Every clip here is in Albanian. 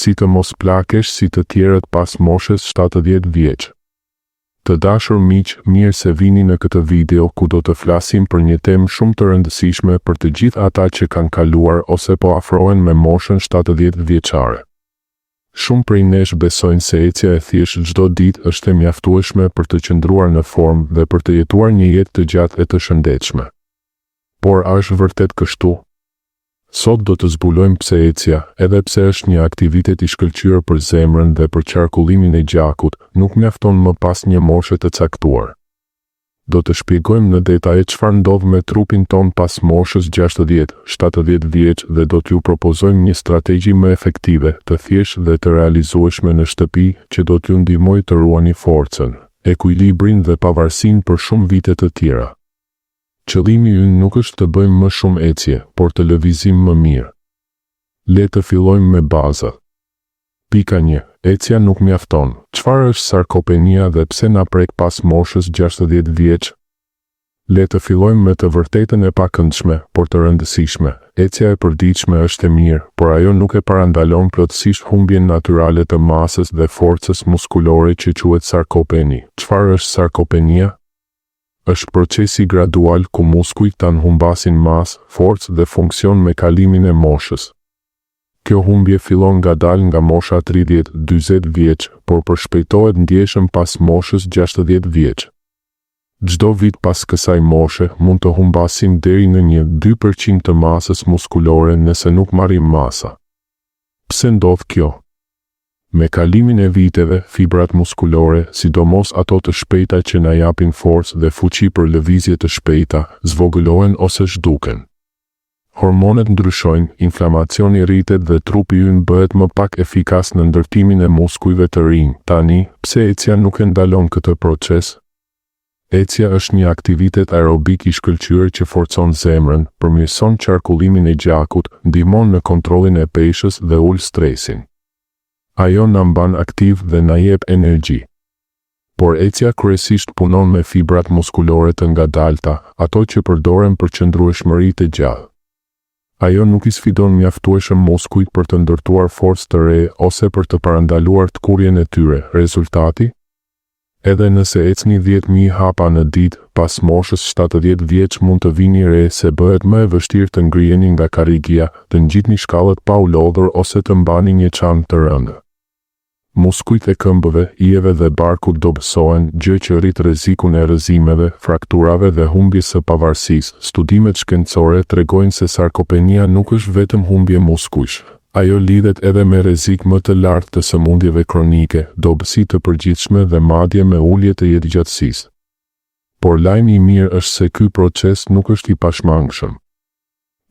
si të mos plakesh si të tjerët pas moshës 70 vjeç. Të dashur miq, mirë se vini në këtë video ku do të flasim për një temë shumë të rëndësishme për të gjithë ata që kanë kaluar ose po afrohen me moshën 70 vjeçare. Shumë prej nesh besojnë se ecja e thjesht çdo ditë është e mjaftueshme për të qëndruar në formë dhe për të jetuar një jetë të gjatë e të shëndetshme. Por a është vërtet kështu? Sot do të zbulojmë pse ecja, edhe pse është një aktivitet i shkëlqyer për zemrën dhe për qarkullimin e gjakut, nuk mjafton më pas një moshe të caktuar. Do të shpjegojmë në detaje çfarë ndodh me trupin ton pas moshës 60-70 vjeç dhe do t'ju propozojmë një strategji më efektive, të thjeshtë dhe të realizueshme në shtëpi që do t'ju ndihmojë të ruani forcën, ekuilibrin dhe pavarësinë për shumë vite të tjera. Qëllimi ynë nuk është të bëjmë më shumë ecje, por të lëvizim më mirë. Le të fillojmë me bazat. Pika 1. Ecja nuk mjafton. Çfarë është sarkopenia dhe pse na prek pas moshës 60 vjeç? Le të fillojmë me të vërtetën e pakëndshme, por të rëndësishme. Ecja e përditshme është e mirë, por ajo nuk e parandalon plotësisht humbjen natyrale të masës dhe forcës muskulore që quhet sarkopeni. Çfarë është sarkopenia? Është procesi gradual ku muskujt tan humbasin masë, forcë dhe funksion me kalimin e moshës. Kjo humbje fillon ngadalë nga mosha 30-40 vjeç, por përshpejtohet ndjeshëm pas moshës 60 vjeç. Çdo vit pas kësaj moshe mund të humbasim deri në 1-2% të masës muskulore nëse nuk marrim masa. Pse ndodh kjo? Me kalimin e viteve, fibrat muskulore, sidomos ato të shpejta që na japin forcë dhe fuqi për lëvizje të shpejta, zvogëlohen ose zhduken. Hormonet ndryshojnë, inflamacioni rritet dhe trupi ynë bëhet më pak efikas në ndërtimin e muskujve të rinj. Tani, pse ecja nuk e ndalon këtë proces? Ecja është një aktivitet aerobik i shkëlqyer që forcon zemrën, përmirëson qarkullimin e gjakut, ndihmon në kontrollin e peshës dhe ul stresin. Ajo na mban aktiv dhe na jep energji. Por ecja kryesisht punon me fibrat muskulore të ngadalta, ato që përdoren për qëndrueshmëri të gjallë. Ajo nuk i sfidon mjaftueshëm muskujt për të ndërtuar forcë të re ose për të parandaluar tkurjen e tyre. Rezultati? Edhe nëse ecni 10.000 hapa në ditë, pas moshës 70 vjeç mund të vini re se bëhet më e vështirë të ngriheni nga karrigia, të ngjitni shkallët pa u lodhur ose të mbani një çantë të rëndë. Muskujt e këmbëve, ijeve dhe barkut dobësohen, gjë që rrit rrezikun e rrëzimeve, frakturave dhe humbjes së pavarësisë. Studimet shkencore tregojnë se sarkopenia nuk është vetëm humbje muskujsh. Ajo lidhet edhe me rrezik më të lartë të sëmundjeve kronike, dobësi të përgjithshme dhe madje me ulje të jetëgjatësisë. Por lajmi i mirë është se ky proces nuk është i pashmangshëm.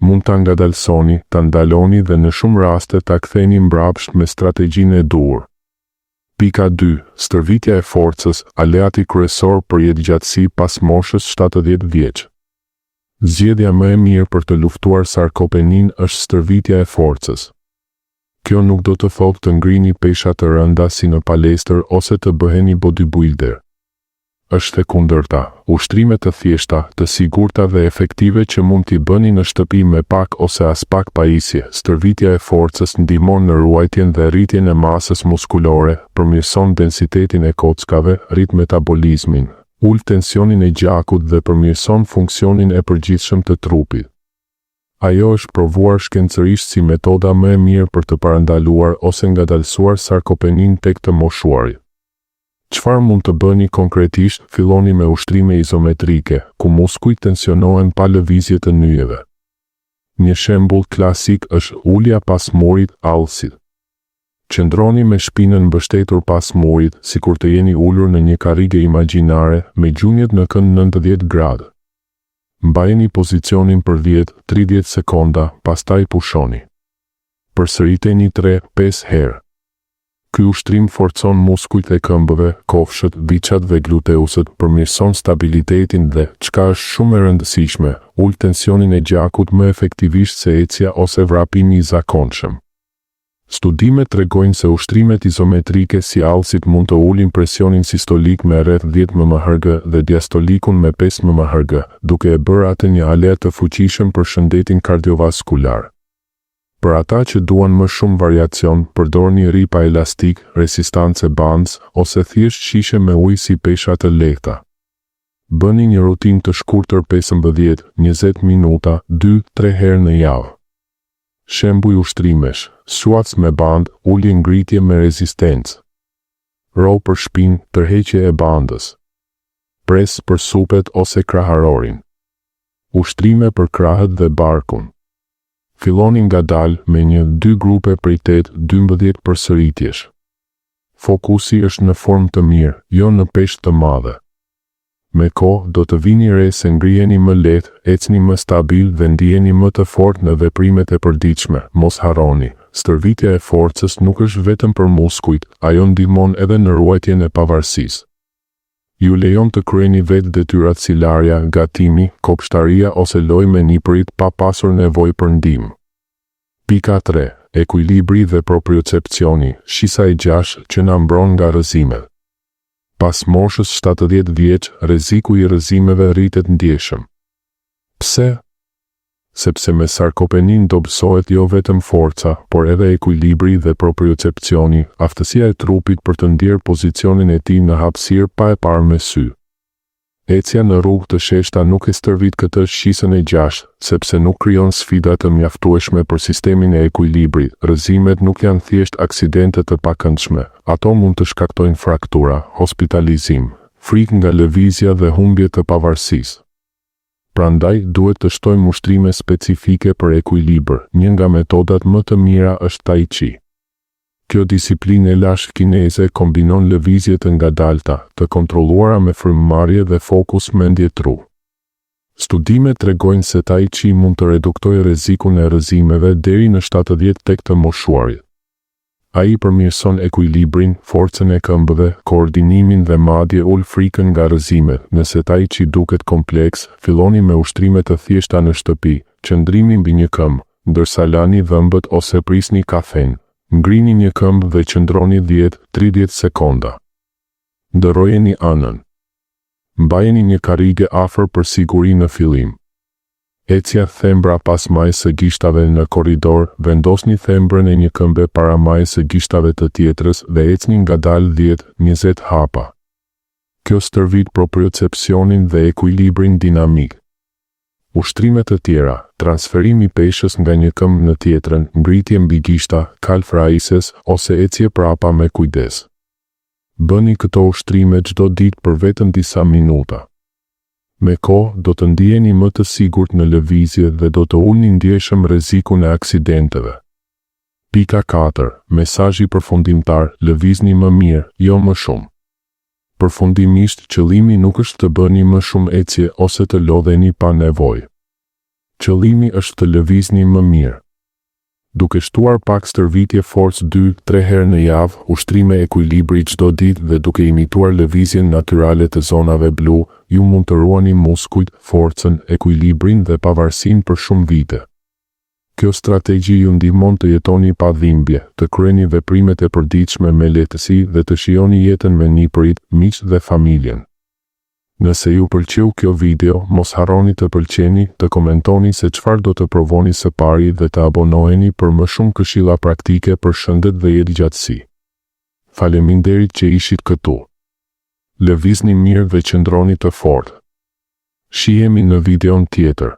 Mund ta ngadalsoni, ta ndaloni dhe në shumë raste ta ktheni mbrapsht me strategjinë e duhur. Pika 2. Stërvitja e forcës, aleati kryesor për jetëgjatësi pas moshës 70 vjeç. Zgjedhja më e mirë për të luftuar sarkopeninë është stërvitja e forcës. Kjo nuk do të thotë të ngrini pesha të rënda si në palestër ose të bëheni bodybuilder. Është e kundërta, ushtrime të thjeshta, të sigurta dhe efektive që mund t'i bëni në shtëpi me pak ose as pak pajisje. Stërvitja e forcës ndihmon në ruajtjen dhe rritjen e masës muskulore, përmirëson densitetin e kockave, rrit metabolizmin, ul tensionin e gjakut dhe përmirëson funksionin e përgjithshëm të trupit. Ajo është provuar shkencërisht si metoda më e mirë për të parandaluar ose ngadalësuar sarkopeninë tek të moshuarit. Çfarë mund të bëni konkretisht? Filloni me ushtrime izometrike, ku muskujt tensionohen pa lëvizje të nyjeve. Një shembull klasik është ulja pas murit, allësit. Qëndroni me shpinën mbështetur pas murit, sikur të jeni ulur në një karrige imagjinare, me gjunjët në kënd 90 gradë. Mbajeni pozicionin për 10-30 sekonda, pastaj pushoni. Përsëriteni 3-5 herë. Ky ushtrim forcon muskujt e këmbëve, kofshët, biçat dhe gluteusët, përmirëson stabilitetin dhe, çka është shumë e rëndësishme, ul tensionin e gjakut më efektivisht se ecja ose vrapimi i zakonshëm. Studimet tregojnë se ushtrimet izometrike si allësit mund të ulin presionin sistolik me rreth 10 mmHg dhe diastolikun me 5 mmHg, duke e bërë atë një alet të fuqishëm për shëndetin kardiovaskular. Për ata që duan më shumë variacion, përdorni ripa elastik, resistance bands, ose thjesht shishe me ujë si pesha të lehta. Bëni një rutinë të shkurtër 15-20 minuta, 2-3 herë në javë. Shembuj ushtrimesh, squats me band, ulje ngritje me rezistencë. Row për shpinë, tërheqje e bandës. Pres për supet ose kraharorin. Ushtrime për krahët dhe barkun. Filloni ngadalë me 1-2 grupe prej 8-12 përsëritjesh. Fokusi është në formë të mirë, jo në peshë të madhe. Me kohë do të vini re se ngriheni më lehtë, ecni më stabil dhe ndiheni më të fortë në veprimet e përditshme. Mos harroni, stërvitja e forcës nuk është vetëm për muskujt, ajo ndihmon edhe në ruajtjen e pavarësisë. Ju lejon të kryeni vetë detyrat si larja, gatimi, kopshtaria ose lojë me nipërit pa pasur nevojë për ndihmë. Pika 3. Ekuilibri dhe propriocepcioni, shisa e 6 që na mbron nga rrëzimet. Pas moshës 70 vjeç, rreziku i rrëzimeve rritet ndjeshëm. Pse? Sepse me sarkopenin dobësohet jo vetëm forca, por edhe ekuilibri dhe propriocepcioni, aftësia e trupit për të ndjerë pozicionin e tij në hapësirë pa e parë me sy. Ecja në rrugë të sheshta nuk e stërvit këtë shisën e 6, sepse nuk krijon sfida të mjaftueshme për sistemin e ekuilibrit. Rrëzimet nuk janë thjesht aksidente të pakëndshme, ato mund të shkaktojnë fraktura, hospitalizim, frikë nga lëvizja dhe humbje të pavarësisë. Prandaj duhet të shtojmë ushtrime specifike për ekuilibër. Një nga metodat më të mira është Tai Chi. Kjo disiplinë e lashtë kineze kombinon lëvizje të ngadalta, të kontrolluara me frymëmarrje dhe fokus mendje tru. Studimet tregojnë se Tai Chi mund të reduktojë rrezikun e rrëzimeve deri në 70 tek të moshuarit. Ai përmirëson ekuilibrin, forcën e këmbëve, koordinimin dhe madje ul frikën nga rrëzimet. Nëse Tai Chi duket kompleks, filloni me ushtrime të thjeshta në shtëpi, qëndrimi mbi një këmbë, ndërsa lani dhëmbët ose prisni kafen. Ngrini një këmbë dhe qëndroni 10-30 sekonda. Ndërrojeni anën. Mbajeni një karrige afër për siguri në fillim. Ecja thembra pas majës së gishtave në korridor, vendosni thembrën e një këmbe para majës së gishtave të tjetrës dhe ecni ngadalë 10-20 hapa. Kjo stërvit propriocepcionin dhe ekuilibrin dinamik. Ushtrimet të tjera, transferimi peshës nga një këmbë në tjetrën, ngritje mbi gishta, kalf raises ose ecje prapa me kujdes. Bëni këto ushtrime çdo ditë për vetëm disa minuta. Me kohë do të ndiheni më të sigurt në lëvizje dhe do të ulni ndjeshëm rrezikun e aksidenteve. Pika 4. Mesazhi përfundimtar, lëvizni më mirë, jo më shumë. Përfundimisht, qëllimi nuk është të bëni më shumë ecje ose të lodheni pa nevojë. Qëllimi është të lëvizni më mirë. Duke shtuar pak stërvitje forcë 2-3 herë në javë, ushtrime ekuilibri çdo ditë dhe duke imituar lëvizjen natyrale të zonave blu, ju mund të ruani muskujt, forcën, ekuilibrin dhe pavarësinë për shumë vite. Kjo strategji ju ndihmon të jetoni pa dhimbje, të kryeni veprimet e përditshme me lehtësi dhe të shijoni jetën me nipërit, miq dhe familjen. Nëse ju pëlqeu kjo video, mos harroni të pëlqeni, të komentoni se çfarë do të provoni së pari dhe të abonoheni për më shumë këshilla praktike për shëndet dhe jetëgjatësi. Faleminderit që ishit këtu. Lëvizni mirë dhe qëndroni të fortë. Shihemi në videon tjetër.